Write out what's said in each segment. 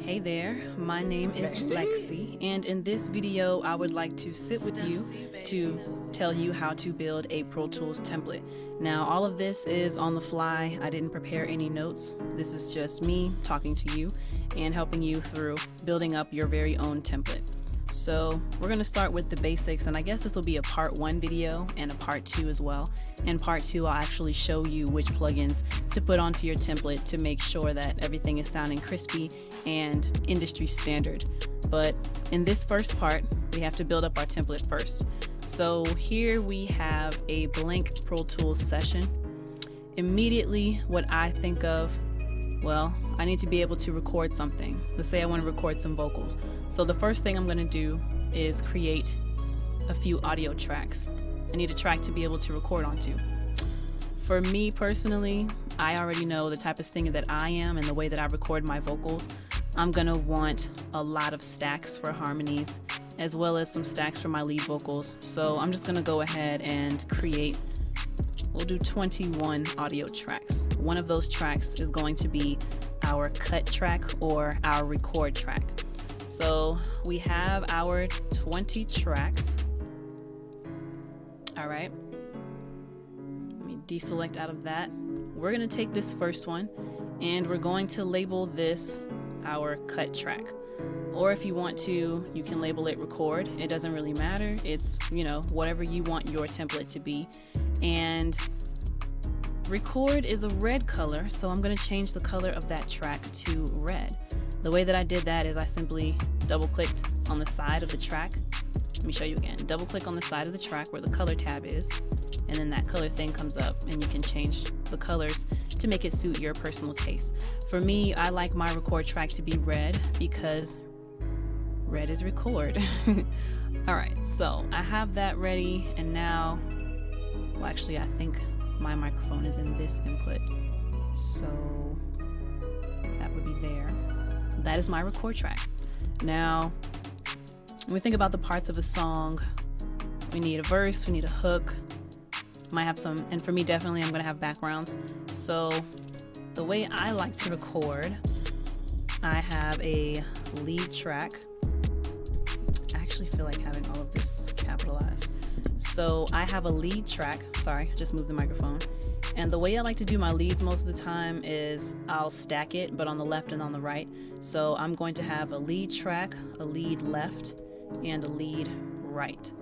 Hey there, my name is Lexi, and in this video I would like to sit with you to tell you how to build a Pro Tools template. Now all of this is on the fly. I didn't prepare any notes. This is just me talking to you and helping you through building up your very own template. So we're going to start with the basics, and I guess this will be a part 1 video and a part 2 as well. In part 2 I'll actually show you which plugins to put onto your template to make sure that everything is sounding crispy and industry standard. But in this first part we have to build up our template first. So here we have a blank Pro Tools session. Immediately what I think of, well, I need to be able to record something. Let's say I want to record some vocals. So the first thing I'm going to do is create a few audio tracks. I need a track to be able to record onto. For me personally, I already know the type of singer that I am and the way that I record my vocals. I'm going to want a lot of stacks for harmonies as well as some stacks for my lead vocals. So I'm just going to go ahead and create, we'll do 21 audio tracks. One of those tracks is going to be our cut track or our record track. So we have our 20 tracks. All right, let me deselect out of that. We're going to take this first one and we're going to label this our cut track. Or if you want to, you can label it record. It doesn't really matter. It's, you know, whatever you want your template to be. And record is a red color, so I'm going to change the color of that track to red. The way that I did that is I simply double clicked on the side of the track. Let me show you again. Double click on the side of the track where the color tab is, and then that color thing comes up and you can change the colors to make it suit your personal taste. For me, I like my record track to be red because red is record. All right, so I have that ready, and now, well, actually I think my microphone is in this input, so that would be there. That is my record track. Now when we think about the parts of a song, we need a verse, we need a hook, might have some, and for me definitely I'm going to have backgrounds. So the way I like to record, I have a lead track. I actually feel like having all of this capitalized. So I have a lead track, sorry, I just moved the microphone. And the way I like to do my leads most of the time is I'll stack it, but on the left and on the right. So I'm going to have a lead track, a lead left, and a lead right.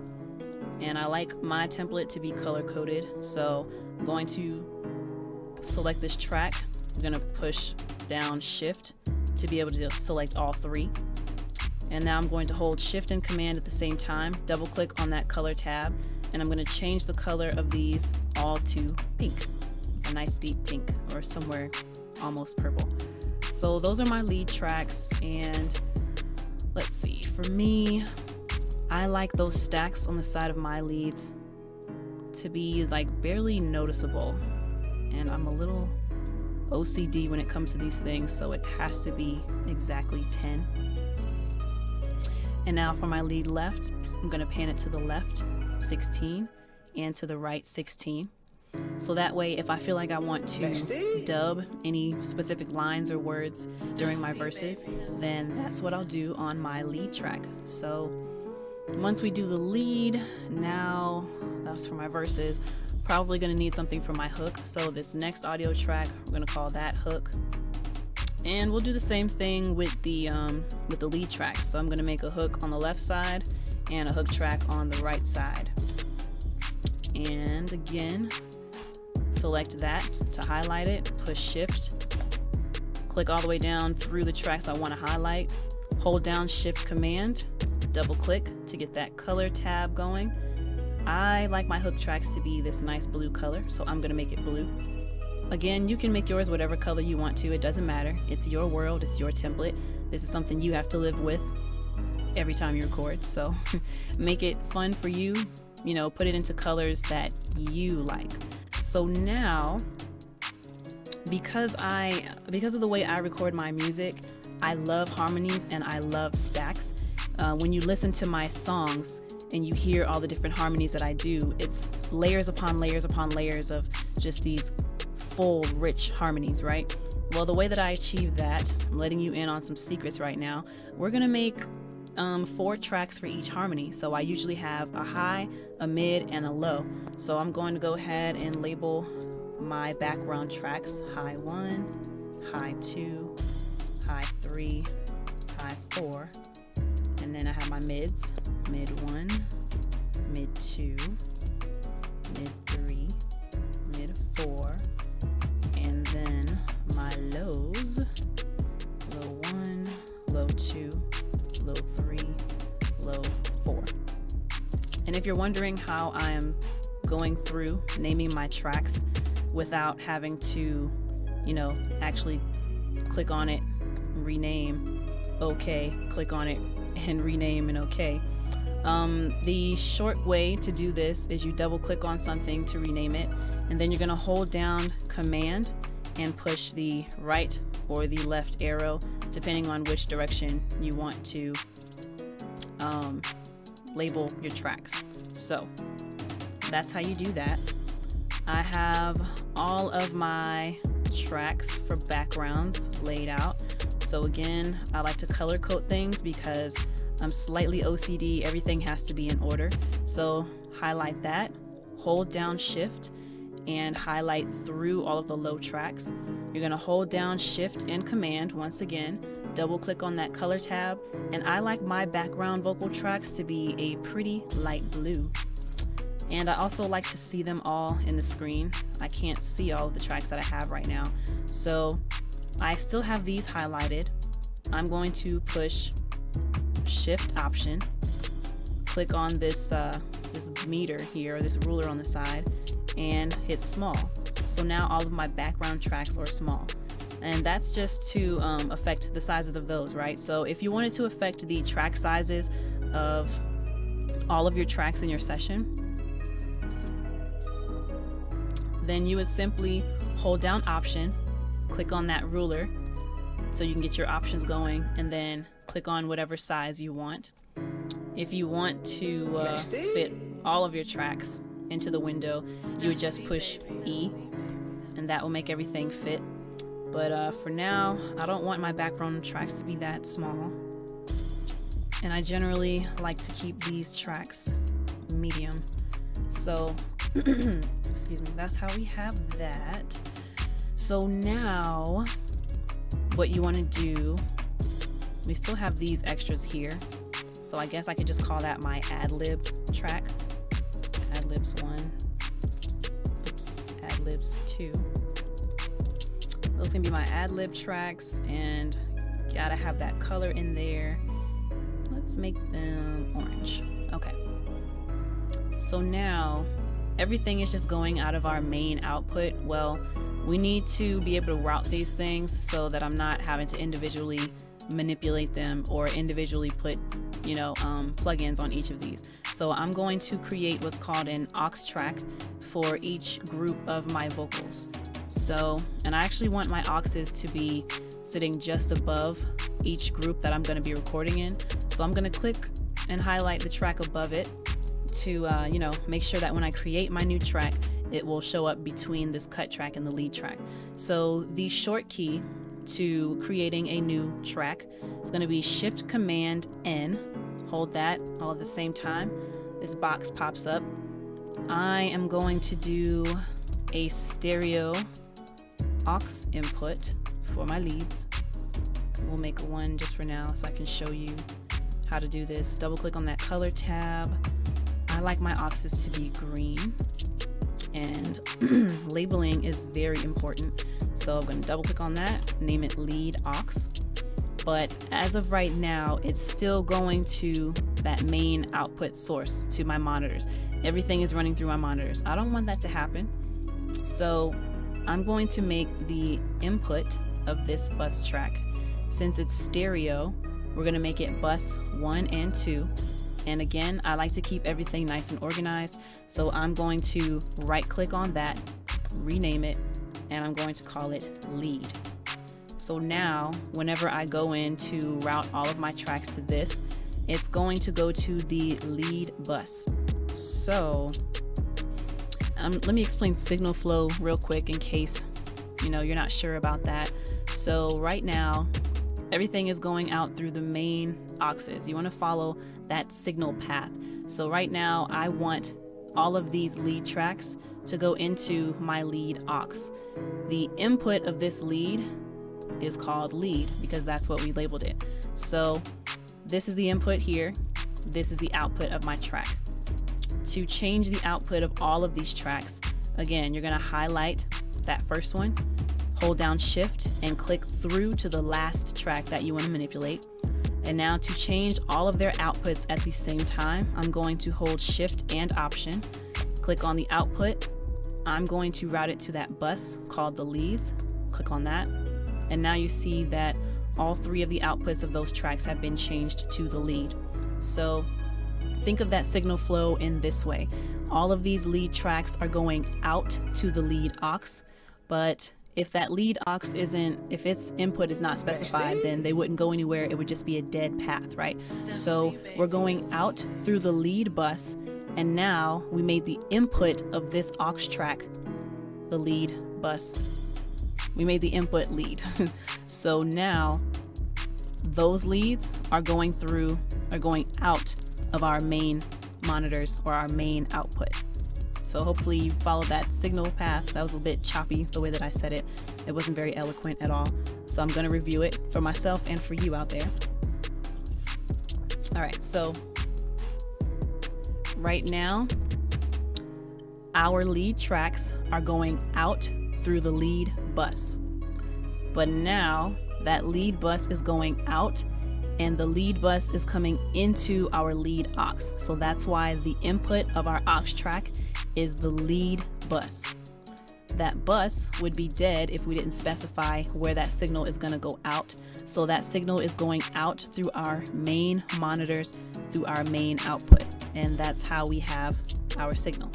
And I like my template to be color coded. So I'm going to select this track. I'm going to push down shift to be able to select all three. And now I'm going to hold shift and command at the same time, double click on that color tab, and I'm going to change the color of these all to pink, a nice deep pink, or somewhere almost purple. So those are my lead tracks, and let's see, for me, I like those stacks on the side of my leads to be like barely noticeable, and I'm a little OCD when it comes to these things, so it has to be exactly 10. And now for my lead left, I'm going to pan it to the left 16 and to the right 16. So that way, if I feel like I want to dub any specific lines or words during my verses, then that's what I'll do on my lead track. So once we do the lead, now that's for my verses. Probably going to need something for my hook. So this next audio track, we're going to call that hook. And we'll do the same thing with the lead tracks. So I'm going to make a hook on the left side and a hook track on the right side. And again, select that to highlight it, push shift, click all the way down through the tracks I want to highlight, hold down shift command, double click to get that color tab going. I like my hook tracks to be this nice blue color, so I'm going to make it blue. Again, you can make yours whatever color you want to. It doesn't matter. It's your world. It's your template. This is something you have to live with every time you record. So make it fun for you. You know, put it into colors that you like. So now, because of the way I record my music, I love harmonies and I love stacks. When you listen to my songs and you hear all the different harmonies that I do, it's layers upon layers upon layers of just these full rich harmonies, right? Well, the way that I achieve that, I'm letting you in on some secrets right now. We're gonna make 4 tracks for each harmony. So I usually have a high, a mid, and a low. So I'm going to go ahead and label my background tracks: high 1, high 2, high 3, high 4, and then I have my mids: mid 1, mid 2, mid 3, mid 4, and then my lows: low 1, low 2, low 3, low 4. And if you're wondering how I am going through naming my tracks without having to, actually click on it, rename, okay, click on it and rename and okay. The short way to do this is you double click on something to rename it, and then you're going to hold down Command and push the right or the left arrow depending on which direction you want to label your tracks. So that's how you do that. I have all of my tracks for backgrounds laid out. So again, I like to color code things because I'm slightly OCD. Everything has to be in order. So highlight that, hold down Shift, and highlight through all of the low tracks. You're going to hold down Shift and Command once again, double click on that color tab, and I like my background vocal tracks to be a pretty light blue. And I also like to see them all in the screen. I can't see all of the tracks that I have right now. So I still have these highlighted. I'm going to push Shift Option, click on this meter here, this ruler on the side, and hit small. So now all of my background tracks are small. And that's just to affect the sizes of those, right? So if you wanted to affect the track sizes of all of your tracks in your session, then you would simply hold down Option, click on that ruler so you can get your options going, and then click on whatever size you want. If you want to fit all of your tracks into the window, you would just push E, and that will make everything fit. But for now, I don't want my background tracks to be that small, and I generally like to keep these tracks medium. So excuse me, that's how we have that. So now what you want to do, we still have these extras here, so I guess I could just call that my ad-lib track. Ad-libs 1, oops, ad-libs 2. Those can be my ad-lib tracks, and gotta have that color in there. Let's make them orange. Okay. So now everything is just going out of our main output. Well, we need to be able to route these things so that I'm not having to individually manipulate them or individually put, plugins on each of these. So I'm going to create what's called an aux track for each group of my vocals. So, and I actually want my auxes to be sitting just above each group that I'm going to be recording in. So I'm going to click and highlight the track above it to, make sure that when I create my new track, it will show up between this cut track and the lead track. So the short key to creating a new track is going to be Shift Command N. Hold that all at the same time. This box pops up. I am going to do a stereo aux input for my leads. We'll make one just for now so I can show you how to do this. Double click on that color tab. I like my auxes to be green, and labeling is very important. So I'm going to double click on that, name it lead aux. But as of right now, it's still going to that main output source, to my monitors. Everything is running through my monitors. I don't want that to happen. So I'm going to make the input of this bus track, since it's stereo, we're going to make it bus 1 and 2. And again, I like to keep everything nice and organized. So I'm going to right click on that, rename it, and I'm going to call it lead. So now whenever I go in to route all of my tracks to this, it's going to go to the lead bus. So let me explain signal flow real quick in case you're not sure about that. So right now, everything is going out through the main auxes. You want to follow that signal path. So right now, I want all of these lead tracks to go into my lead aux. The input of this lead is called lead because that's what we labeled it. So this is the input here. This is the output of my track. To change the output of all of these tracks, again, you're going to highlight that first one, hold down Shift and click through to the last track that you want to manipulate. And now to change all of their outputs at the same time, I'm going to hold Shift and Option, click on the output. I'm going to route it to that bus called the leads. Click on that. And now you see that all three of the outputs of those tracks have been changed to the lead. So think of that signal flow in this way. All of these lead tracks are going out to the lead aux, but if that lead aux if its input is not specified, then they wouldn't go anywhere. It would just be a dead path, right? So we're going out through the lead bus, and now we made the input of this aux track the lead bus. We made the input lead. So now those leads are going out of our main monitors or our main output. So hopefully you followed that signal path. That was a bit choppy the way that I said it. It wasn't very eloquent at all. So I'm going to review it for myself and for you out there. All right, so right now, our lead tracks are going out through the lead bus. But now that lead bus is going out and the lead bus is coming into our lead aux. So that's why the input of our aux track is the lead bus. That bus would be dead if we didn't specify where that signal is going to go out. So that signal is going out through our main monitors, through our main output. And that's how we have our signal.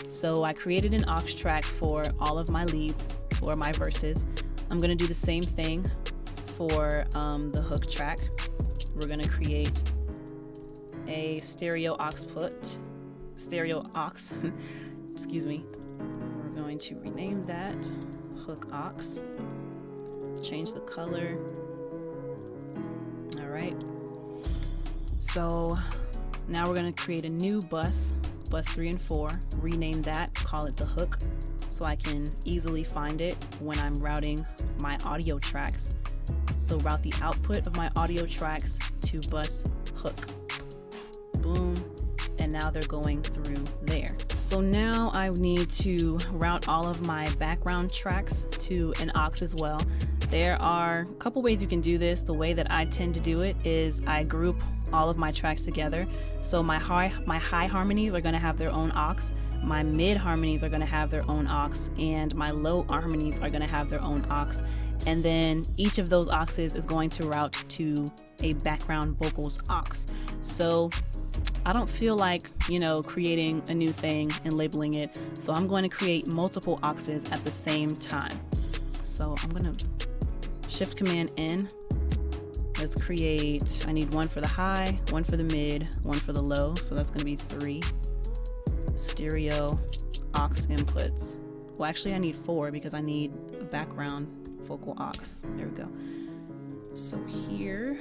So I created an aux track for all of my leads, for my verses. I'm going to do the same thing for the hook track. We're going to create a stereo aux, excuse me. We're going to rename that hook aux, change the color. All right. So now we're going to create a new bus 3 and 4, rename that, call it the hook, so I can easily find it when I'm routing my audio tracks. So route the output of my audio tracks to bus hook. Boom. And now they're going through there. So now I need to route all of my background tracks to an aux as well. There are a couple ways you can do this. The way that I tend to do it is I group all of my tracks together. So my high harmonies are going to have their own aux, my mid harmonies are going to have their own aux, and my low harmonies are going to have their own aux. And then each of those auxes is going to route to a background vocals aux. So I don't feel like, creating a new thing and labeling it. So I'm going to create multiple auxes at the same time. So I'm going to Shift Command N. Let's create, I need one for the high, one for the mid, one for the low. So that's going to be 3 stereo aux inputs. Well, actually I need 4 because I need a background vocal aux. There we go. So here,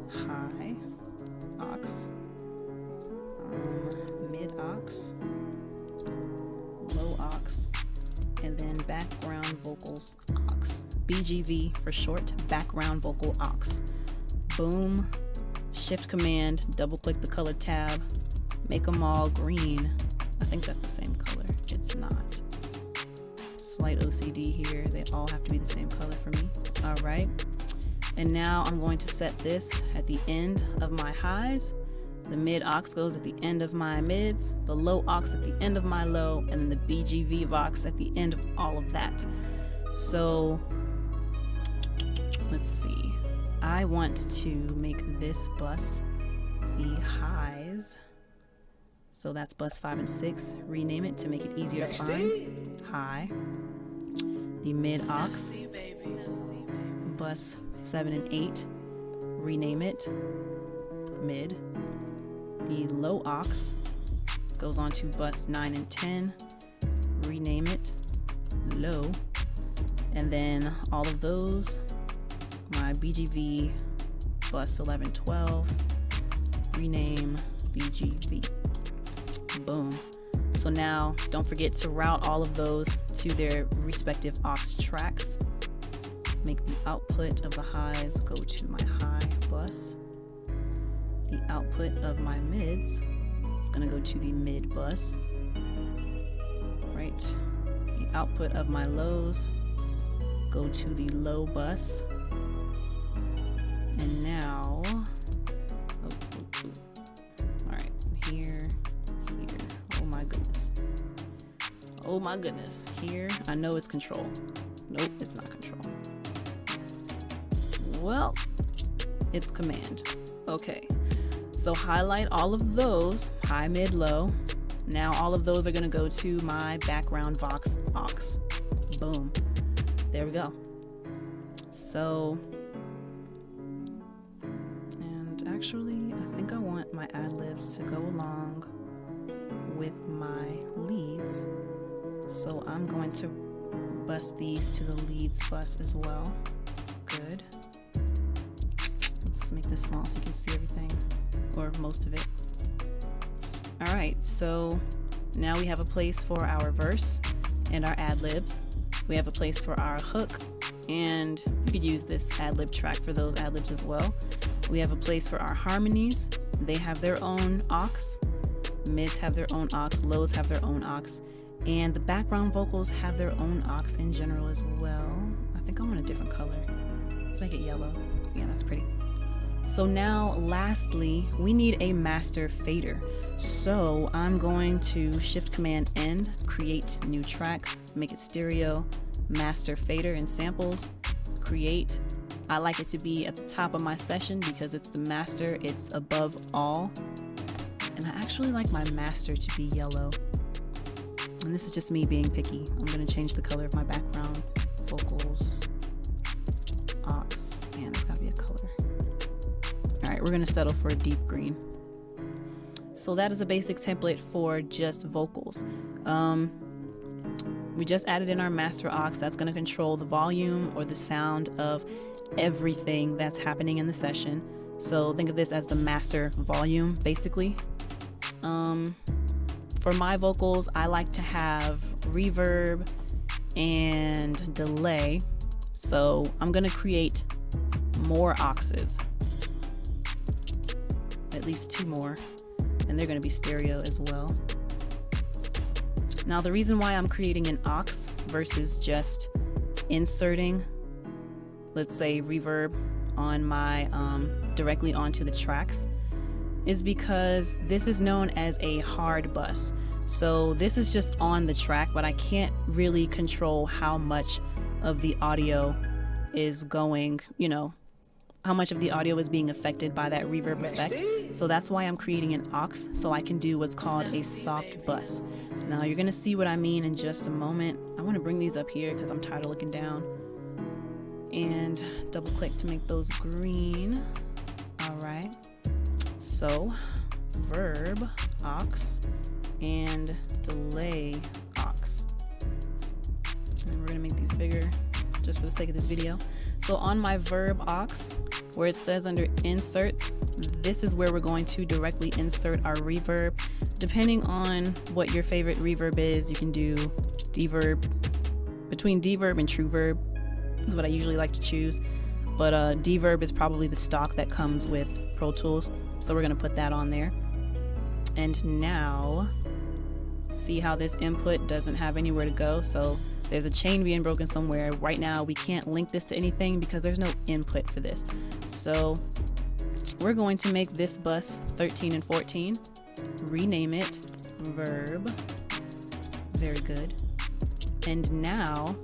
high aux, mid aux, low aux, and then background vocals aux. BGV for short, background vocal aux. Boom, Shift Command, double click the color tab, make them all green. I think that's the same color. It's not. Slight OCD here. They all have to be the same color for me. All right. And now I'm going to set this at the end of my highs. The mid aux goes at the end of my mids, the low aux at the end of my low, and the BGV aux at the end of all of that. So let's see. I want to make this bus the highs. So that's bus 5 and 6. Rename it to make it easier to find. High. The mid aux, bus 7 and 8. Rename it mid. The low aux goes on to bus 9 and 10. Rename it low. And then all of those, my BGV bus 1112, rename BGV. Boom. So now don't forget to route all of those to their respective aux tracks. Make the output of the highs go to my high bus. The output of my mids is going to go to the mid bus. Right. The output of my lows go to the low bus. And now, all right, here. Oh my goodness. Here, I know it's control. Nope, it's not control. Well, it's command. Okay, so highlight all of those, high, mid, low. Now all of those are gonna go to my background Vox aux. Boom, there we go. So, and actually, I think I want my ad-libs to go along with my leads. So I'm going to bus these to the leads bus as well. Good. Let's make this small so you can see everything, or most of it. All right, so now we have a place for our verse and our ad-libs. We have a place for our hook, and you could use this ad-lib track for those ad-libs as well. We have a place for our harmonies. They have their own aux. Mids have their own aux, lows have their own aux. And the background vocals have their own aux in general as well. I think I want a different color. Let's make it yellow. Yeah, that's pretty. So now, lastly, we need a master fader. So I'm going to Shift Command N, create new track, make it stereo, master fader and samples, create. I like it to be at the top of my session because it's the master, it's above all. And I actually like my master to be yellow. And this is just me being picky. I'm gonna change the color of my background vocals, aux, and it's gotta be a color. All right, we're gonna settle for a deep green. So that is a basic template for just vocals. We just added in our master aux. That's gonna control the volume or the sound of everything that's happening in the session. So think of this as the master volume, basically. For my vocals, I like to have reverb and delay. So I'm gonna create more auxes, at least 2 more, and they're gonna be stereo as well. Now the reason why I'm creating an aux versus just inserting, let's say, reverb on my directly onto the tracks is because this is known as a hard bus. So this is just on the track, but I can't really control how much of the audio is going, you know, how much of the audio is being affected by that reverb effect. So that's why I'm creating an aux, so I can do what's called a soft bus. Now you're gonna see what I mean in just a moment. I wanna bring these up here because I'm tired of looking down. And double click to make those green. All right. So verb aux and delay aux. And we're gonna make these bigger just for the sake of this video. So on my verb aux, where it says under inserts, this is where we're going to directly insert our reverb. Depending on what your favorite reverb is, you can do deverb, between deverb and true verb is what I usually like to choose. But deverb is probably the stock that comes with Pro Tools. So we're gonna put that on there. And now, see how this input doesn't have anywhere to go? So there's a chain being broken somewhere. Right now, we can't link this to anything because there's no input for this. So we're going to make this bus 13 and 14, rename it verb. Very good. And now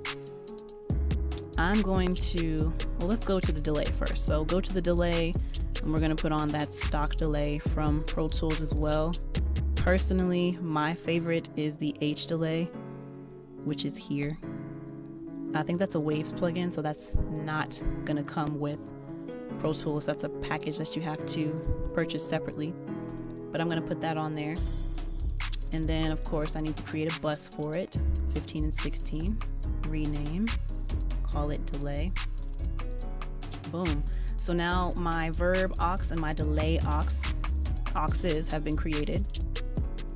I'm going to, well, let's go to the delay first. So go to the delay, and we're gonna put on that stock delay from Pro Tools as well. Personally, my favorite is the H delay, which is here. I think that's a Waves plugin, so that's not gonna come with Pro Tools. That's a package that you have to purchase separately, but I'm gonna put that on there. And then of course I need to create a bus for it, 15 and 16, rename, call it delay. Boom. So now my verb aux and my delay auxes have been created.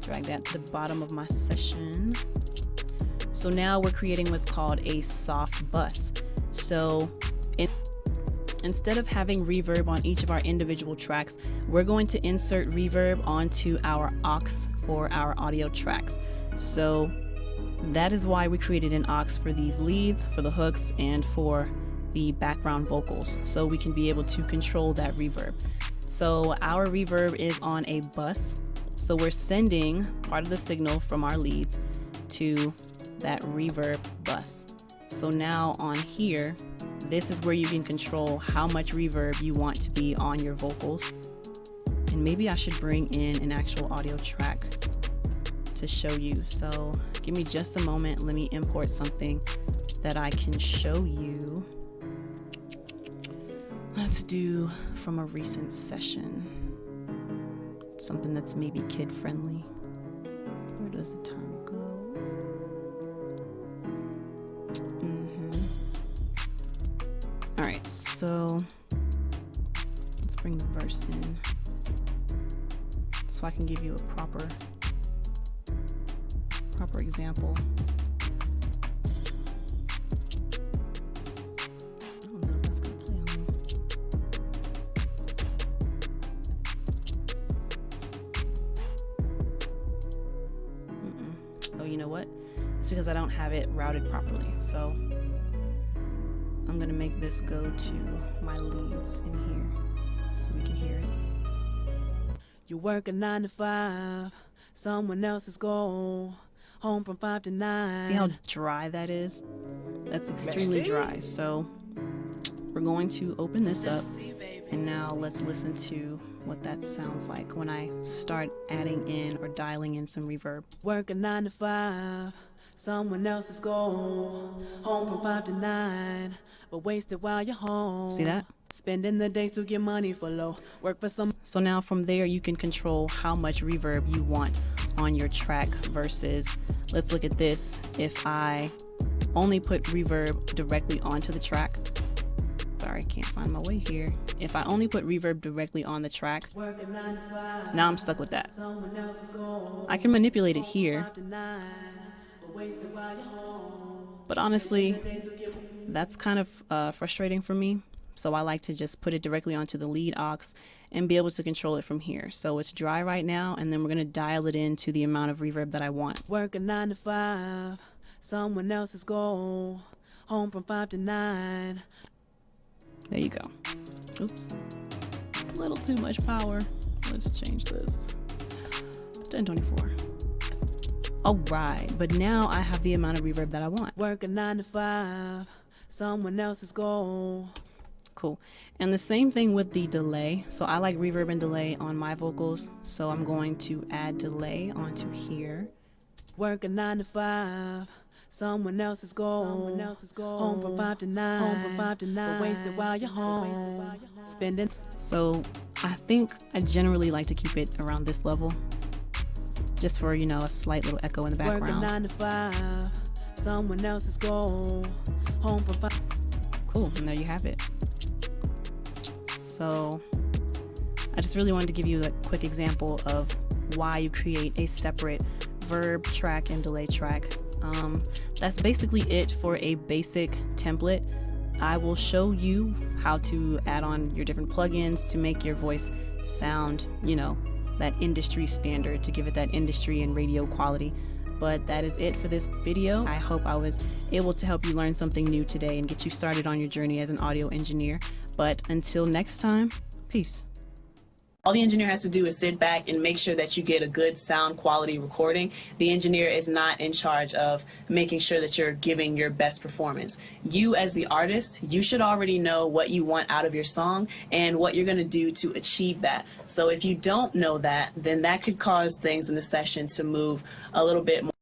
Drag that to the bottom of my session. So now we're creating what's called a soft bus. So instead of having reverb on each of our individual tracks, we're going to insert reverb onto our aux for our audio tracks. So that is why we created an aux for these leads, for the hooks, and for the background vocals, so we can be able to control that reverb. So our reverb is on a bus, so we're sending part of the signal from our leads to that reverb bus. So now on here, this is where you can control how much reverb you want to be on your vocals. And maybe I should bring in an actual audio track to show you. So give me just a moment. Let me import something that I can show you. Let's do from a recent session. Something that's maybe kid friendly. Where does the time go? All right, so let's bring the verse in so I can give you a proper example. I don't know if that's gonna play on me. Oh, you know what? It's because I don't have it routed properly. So I'm gonna make this go to my leads in here so we can hear it. You work a 9 to 5, someone else's goal, home from 5 to 9. See how dry that is? That's extremely dry. So we're going to open this up, and now let's listen to what that sounds like when I start adding in or dialing in some reverb. Work a 9 to 5, someone else's goal, home from 5 to 9, but wasted while you're home. See that? Spending the days to get money for low. Work for some. So now from there you can control how much reverb you want on your track versus, let's look at this. If I only put reverb directly onto the track, sorry, I can't find my way here. If I only put reverb directly on the track, now I'm stuck with that. I can manipulate it here, but honestly, that's kind of frustrating for me. So I like to just put it directly onto the lead aux and be able to control it from here. So it's dry right now, and then we're gonna dial it into the amount of reverb that I want. Work a 9 to 5, someone else's goal, home from 5 to 9. There you go. Oops, a little too much power. Let's change this. 1024. All right, but now I have the amount of reverb that I want. Work a 9 to 5, someone else's goal. Cool. And the same thing with the delay. So I like reverb and delay on my vocals, so I'm going to add delay onto here. Work a 9 to 5, someone else's goal, home from 5 to 9, but wasted while you're home, spending. So I think I generally like to keep it around this level, just for, you know, a slight little echo in the background. Work a 9 to 5, someone else's goal, home from 5. Cool, and there you have it. So I just really wanted to give you a quick example of why you create a separate verb track and delay track. That's basically it for a basic template. I will show you how to add on your different plugins to make your voice sound, you know, that industry standard, to give it that industry and radio quality. But that is it for this video. I hope I was able to help you learn something new today and get you started on your journey as an audio engineer. But until next time, peace. All the engineer has to do is sit back and make sure that you get a good sound quality recording. The engineer is not in charge of making sure that you're giving your best performance. You as the artist, you should already know what you want out of your song and what you're gonna do to achieve that. So if you don't know that, then that could cause things in the session to move a little bit more.